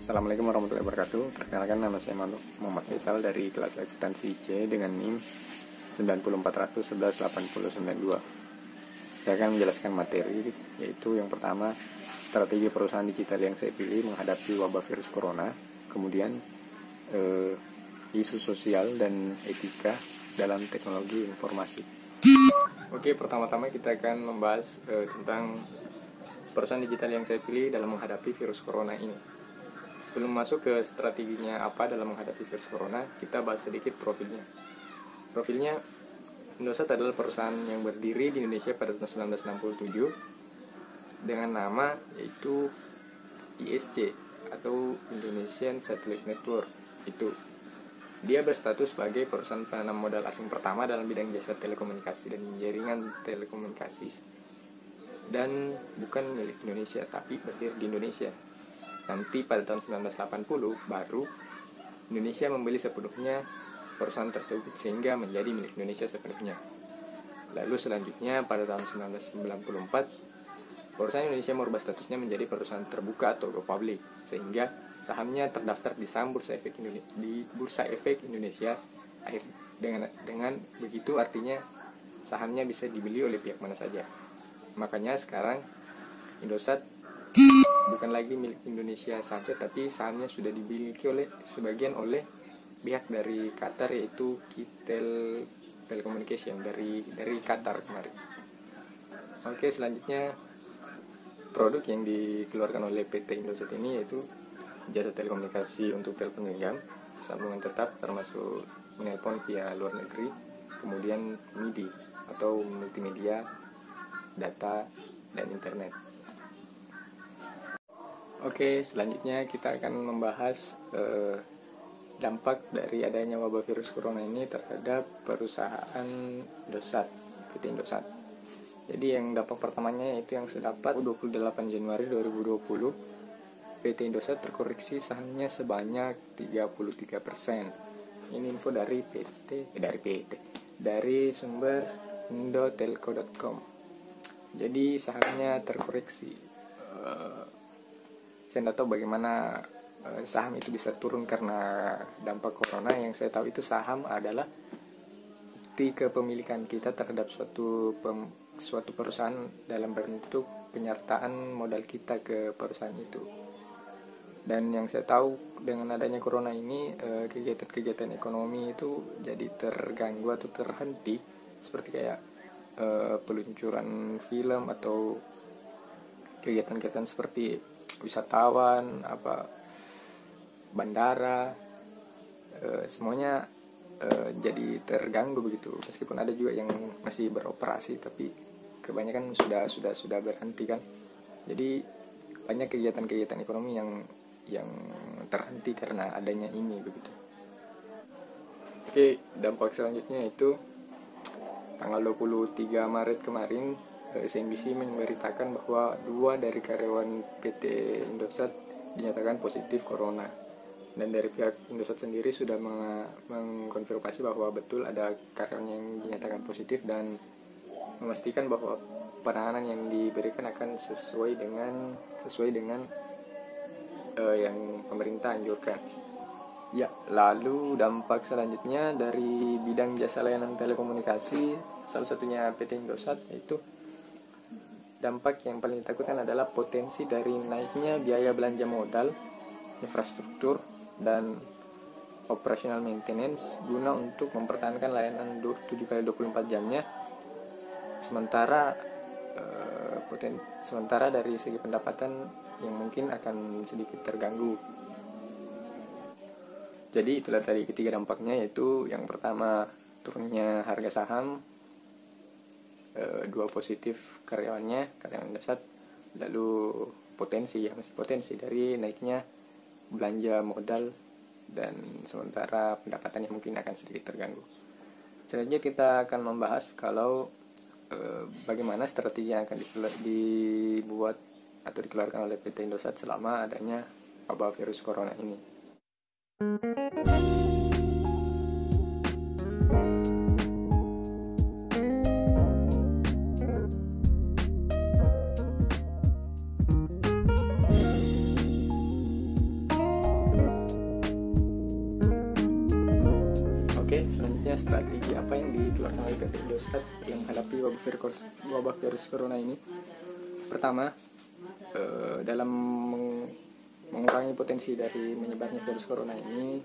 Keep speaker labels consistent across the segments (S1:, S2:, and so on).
S1: Assalamualaikum warahmatullahi wabarakatuh. Perkenalkan, nama saya Muhammad Faisal dari kelas akuntansi C dengan NIM 904118092. Saya akan menjelaskan materi, yaitu yang pertama, strategi perusahaan digital yang saya pilih menghadapi wabah virus corona, kemudian isu sosial dan etika dalam teknologi informasi. Oke, pertama-tama kita akan membahas tentang perusahaan digital yang saya pilih dalam menghadapi virus corona ini. Sebelum masuk ke strateginya apa dalam menghadapi virus corona, kita bahas sedikit profilnya. Profilnya, Indosat adalah perusahaan yang berdiri di Indonesia pada tahun 1967 dengan nama yaitu ISC atau Indonesian Satellite Network. Dia berstatus sebagai perusahaan penanam modal asing pertama dalam bidang jasa telekomunikasi dan jaringan telekomunikasi, dan bukan milik Indonesia tapi berdiri di Indonesia. Nanti pada tahun 1980 baru Indonesia membeli sepenuhnya perusahaan tersebut sehingga menjadi milik Indonesia sepenuhnya. Lalu selanjutnya pada tahun 1994 perusahaan Indonesia merubah statusnya menjadi perusahaan terbuka atau go public, sehingga sahamnya terdaftar di saham Bursa Efek Indonesia. Dengan begitu artinya sahamnya bisa dibeli oleh pihak mana saja. Makanya sekarang Indosat bukan lagi milik Indonesia saja, tapi sahamnya sudah dimiliki sebagian oleh pihak dari Qatar, yaitu Kitel Telecommunication dari Qatar kemarin. Oke, selanjutnya produk yang dikeluarkan oleh PT Indosat ini yaitu jasa telekomunikasi untuk telepon genggam, sambungan tetap termasuk menelpon via luar negeri, kemudian MIDI atau multimedia, data, dan internet. Oke, selanjutnya kita akan membahas dampak dari adanya wabah virus corona ini terhadap perusahaan Indosat, PT Indosat. Jadi yang dampak pertamanya yaitu yang saya dapat 28 Januari 2020, PT Indosat terkoreksi sahamnya sebanyak 33%. Ini info dari dari sumber indotelco.com. Jadi sahamnya terkoreksi. Saya tidak tahu bagaimana saham itu bisa turun karena dampak corona. Yang saya tahu itu saham adalah bukti kepemilikan kita terhadap suatu perusahaan dalam bentuk penyertaan modal kita ke perusahaan itu. Dan yang saya tahu dengan adanya corona ini kegiatan-kegiatan ekonomi itu jadi terganggu atau terhenti, seperti kayak peluncuran film atau kegiatan-kegiatan seperti wisatawan, bandara, semuanya jadi terganggu begitu. Meskipun ada juga yang masih beroperasi, tapi kebanyakan sudah berhenti kan. Jadi banyak kegiatan-kegiatan ekonomi yang terhenti karena adanya ini begitu. Oke, dampak selanjutnya itu tanggal 23 Maret kemarin CNBC memberitakan bahwa 2 dari karyawan PT Indosat dinyatakan positif corona, dan dari pihak Indosat sendiri sudah mengkonfirmasi bahwa betul ada karyawan yang dinyatakan positif dan memastikan bahwa penanganan yang diberikan akan sesuai dengan yang pemerintah anjurkan. Ya, lalu dampak selanjutnya dari bidang jasa layanan telekomunikasi, salah satunya PT Indosat, yaitu dampak yang paling ditakutkan adalah potensi dari naiknya biaya belanja modal, infrastruktur, dan operational maintenance guna untuk mempertahankan layanan 7x24 jamnya. Sementara dari segi pendapatan yang mungkin akan sedikit terganggu. Jadi itulah tadi ketiga dampaknya, yaitu yang pertama turunnya harga saham, 2 positif karyawan Indosat, lalu masih potensi dari naiknya belanja modal, dan sementara pendapatan yang mungkin akan sedikit terganggu. Selanjutnya kita akan membahas kalau bagaimana strategi yang akan dibuat atau dikeluarkan oleh PT Indosat selama adanya wabah virus corona ini. strategi apa yang dikeluarkan oleh PT Indosat yang menghadapi wabah virus corona ini. Pertama, dalam mengurangi potensi dari menyebarnya virus corona ini,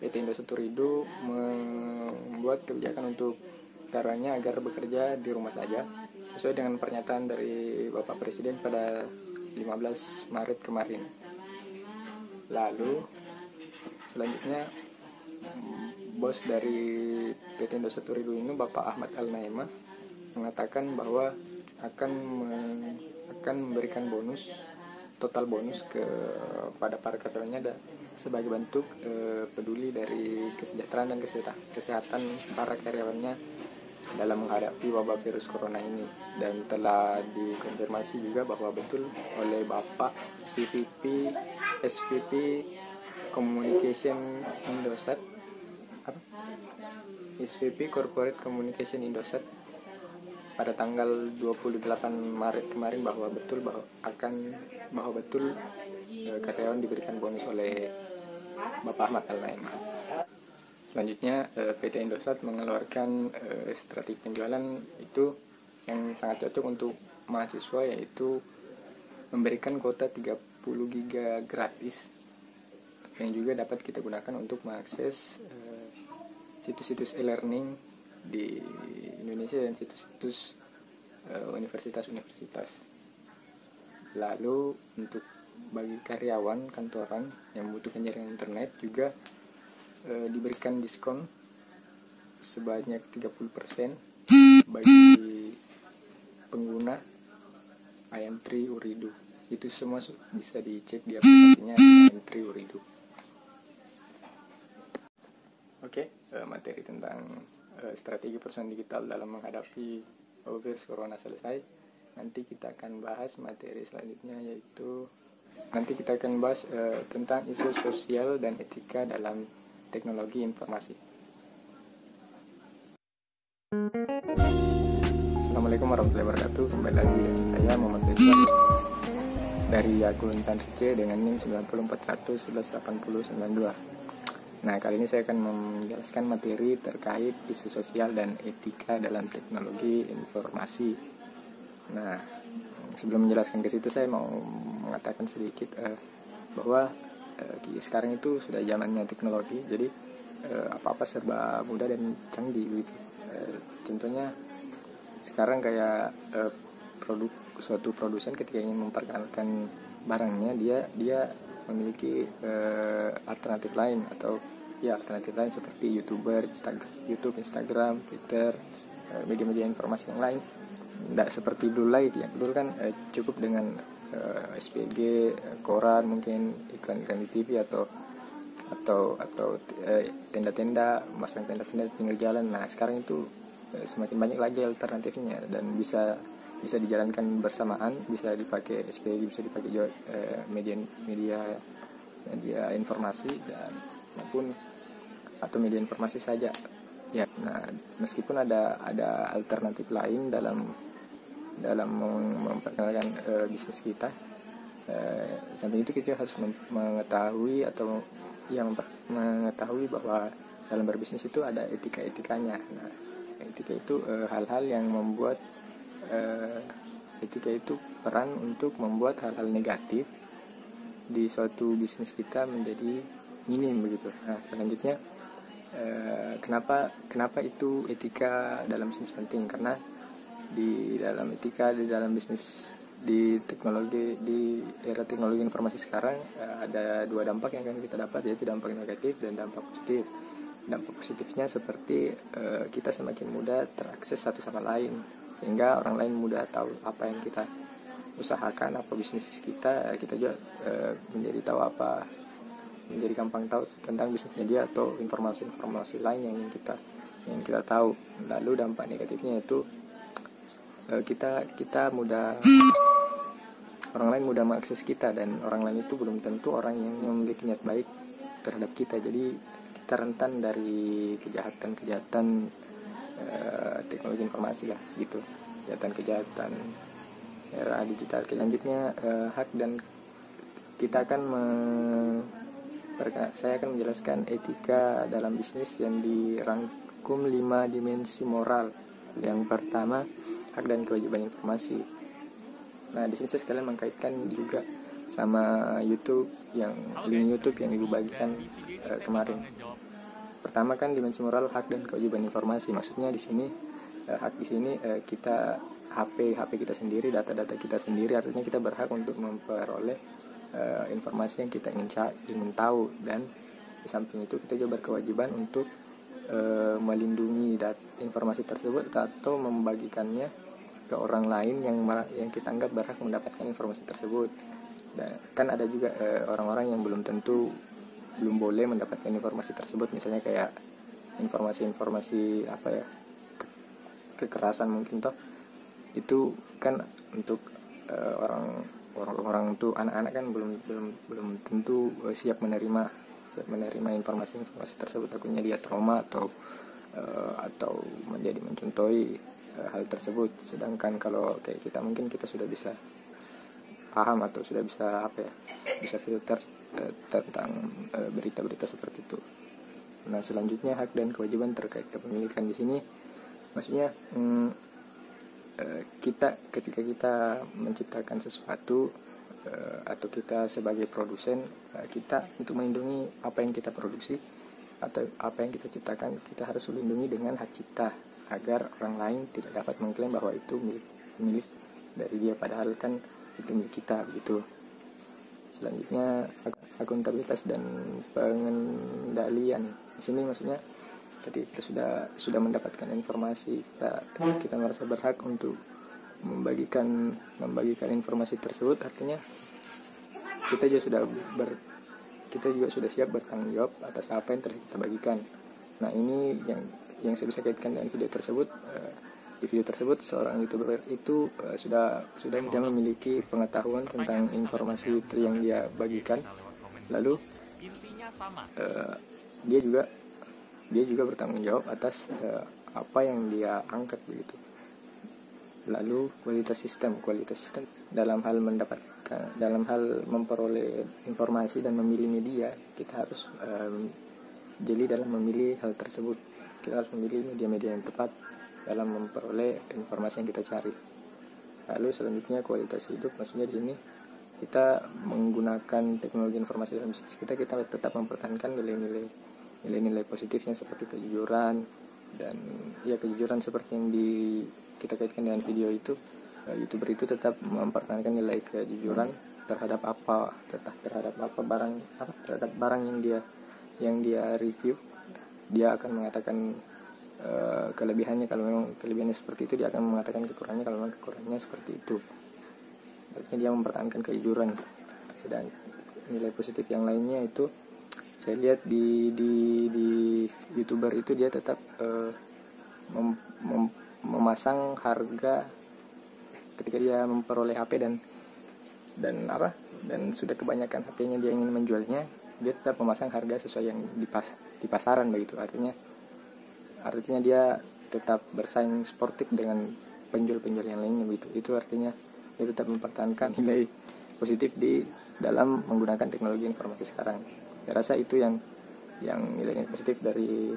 S1: PT Indosat Ooredoo membuat kebijakan untuk karyawannya agar bekerja di rumah saja sesuai dengan pernyataan dari Bapak Presiden pada 15 Maret kemarin. Lalu selanjutnya bos dari PT Indosat Ooredoo ini, Bapak Ahmad Al-Naima, mengatakan bahwa akan memberikan total bonus kepada para karyawannya sebagai bentuk peduli dari kesejahteraan dan kesehatan para karyawannya dalam menghadapi wabah virus corona ini. Dan telah dikonfirmasi juga bahwa betul oleh Bapak SVP Communication Indosat, SVP Corporate Communication Indosat pada tanggal 28 Maret kemarin bahwa betul karyawan diberikan bonus oleh Bapak Ahmad Al-Naima. Selanjutnya PT Indosat mengeluarkan strategi penjualan itu yang sangat cocok untuk mahasiswa, yaitu memberikan kuota 30 GB gratis yang juga dapat kita gunakan untuk mengakses situs-situs e-learning di Indonesia dan situs-situs universitas-universitas. Lalu untuk bagi karyawan kantoran yang membutuhkan jaringan internet juga diberikan diskon sebanyak 30% bagi pengguna IM3 Ooredoo. Itu semua bisa dicek di aplikasinya IM3 Ooredoo. Oke, materi tentang strategi perusahaan digital dalam menghadapi virus corona selesai. Nanti kita akan bahas materi selanjutnya, yaitu nanti kita akan bahas tentang isu sosial dan etika dalam teknologi informasi. Assalamualaikum warahmatullahi wabarakatuh. Kembali lagi dengan saya Muhammad Rizwan dari akun Tansuce dengan NIM 941180992. Nah, kali ini saya akan menjelaskan materi terkait isu sosial dan etika dalam teknologi informasi. Nah, sebelum menjelaskan ke situ saya mau mengatakan sedikit bahwa sekarang itu sudah zamannya teknologi, jadi apa-apa serba mudah dan canggih gitu. Contohnya sekarang kayak suatu produsen ketika ingin memperkenalkan barangnya, dia memiliki alternatif lain seperti YouTube, Instagram, Twitter, media-media informasi yang lain. Tidak seperti dulu lagi ya. Dulu kan cukup dengan SPG, koran, mungkin iklan-iklan di TV atau tenda-tenda, masang tenda-tenda di pinggir jalan. Nah, sekarang itu semakin banyak lagi alternatifnya dan bisa dijalankan bersamaan, bisa dipakai SPG, bisa dipakai media informasi dan maupun atau media informasi saja. Ya, nah meskipun ada alternatif lain dalam memperkenalkan bisnis kita, samping itu kita harus mengetahui bahwa dalam berbisnis itu ada etika-etikanya. Nah, etika itu hal-hal yang membuat etika itu peran untuk membuat hal-hal negatif di suatu bisnis kita menjadi minim begitu. Nah, selanjutnya kenapa itu etika dalam bisnis penting? Karena di dalam bisnis di era teknologi informasi sekarang ada dua dampak yang akan kita dapat, yaitu dampak negatif dan dampak positif. Dampak positifnya seperti kita semakin mudah terakses satu sama lain, sehingga orang lain mudah tahu apa yang kita usahakan, apa bisnis kita juga menjadi gampang tahu tentang bisnisnya dia atau informasi lain yang kita tahu. Lalu dampak negatifnya itu kita mudah, orang lain mudah mengakses kita, dan orang lain itu belum tentu orang yang memiliki niat baik terhadap kita. Jadi kita rentan dari kejahatan teknologi informasi lah gitu, kejahatan era digital. Selanjutnya hak dan kita akan Saya akan menjelaskan etika dalam bisnis yang dirangkum 5 dimensi moral. Yang pertama, hak dan kewajiban informasi. Nah, di sini saya sekalian mengkaitkan juga sama YouTube, link YouTube yang Ibu bagikan kemarin. Pertama kan dimensi moral, hak dan kewajiban informasi. Maksudnya di sini hak di sini kita HP kita sendiri, data-data kita sendiri, artinya kita berhak untuk memperoleh informasi yang kita ingin tahu, dan di samping itu kita juga berkewajiban untuk melindungi informasi tersebut atau membagikannya ke orang lain yang kita anggap berhak mendapatkan informasi tersebut. Dan kan ada juga orang-orang yang belum boleh mendapatkan informasi tersebut, misalnya kayak informasi kekerasan mungkin itu kan untuk orang tuh anak-anak kan belum tentu siap menerima informasi tersebut, takutnya dia trauma atau mencontohi hal tersebut. Sedangkan kalau kayak kita, mungkin kita sudah bisa paham atau sudah bisa bisa filter tentang berita-berita seperti itu. Nah, selanjutnya hak dan kewajiban terkait kepemilikan. Di sini maksudnya ketika kita menciptakan sesuatu atau kita sebagai produsen, kita untuk melindungi apa yang kita produksi atau apa yang kita ciptakan, kita harus melindungi dengan hak cipta agar orang lain tidak dapat mengklaim bahwa itu milik dari dia, padahal kan itu milik kita begitu. Selanjutnya akuntabilitas dan pengendalian. Di sini maksudnya ketika kita sudah mendapatkan informasi, kita merasa berhak untuk membagikan informasi tersebut, artinya kita juga sudah siap bertanggung jawab atas apa yang telah kita bagikan. Nah, ini yang saya bisa kaitkan dengan video tersebut. Di video tersebut seorang YouTuber itu sudah memiliki pengetahuan tentang informasi yang dia bagikan, lalu dia juga bertanggung jawab atas apa yang dia angkat begitu. Lalu kualitas sistem dalam hal memperoleh informasi dan memilih media, kita harus jeli dalam memilih hal tersebut. Kita harus memilih media-media yang tepat dalam memperoleh informasi yang kita cari. Lalu selanjutnya kualitas hidup, maksudnya di sini kita menggunakan teknologi informasi dalam bisnis kita tetap mempertahankan nilai-nilai positifnya seperti kejujuran, dan kejujuran seperti yang kita kaitkan dengan video itu. YouTuber itu tetap mempertahankan nilai kejujuran terhadap barang yang dia review. Dia akan mengatakan kelebihannya, kalau memang kelebihannya seperti itu, dia akan mengatakan kekurangannya kalau memang kekurangannya seperti itu. Artinya dia mempertahankan kejujuran. Sedang nilai positif yang lainnya itu saya lihat di YouTuber itu, dia tetap memasang harga ketika dia memperoleh HP dan sudah kebanyakan HP-nya dia ingin menjualnya, dia tetap memasang harga sesuai yang di pasaran begitu. Artinya dia tetap bersaing sportif dengan penjual-penjual yang lainnya begitu. Itu artinya dia tetap mempertahankan nilai positif di dalam menggunakan teknologi informasi sekarang. Saya rasa itu yang nilai positif dari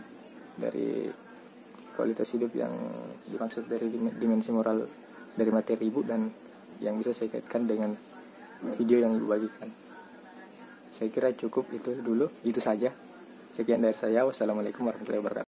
S1: kualitas hidup yang dimaksud dari dimensi moral dari materi Ibu, dan yang bisa saya kaitkan dengan video yang Ibu bagikan. Saya kira cukup itu saja. Sekian dari saya. Wassalamualaikum warahmatullahi wabarakatuh.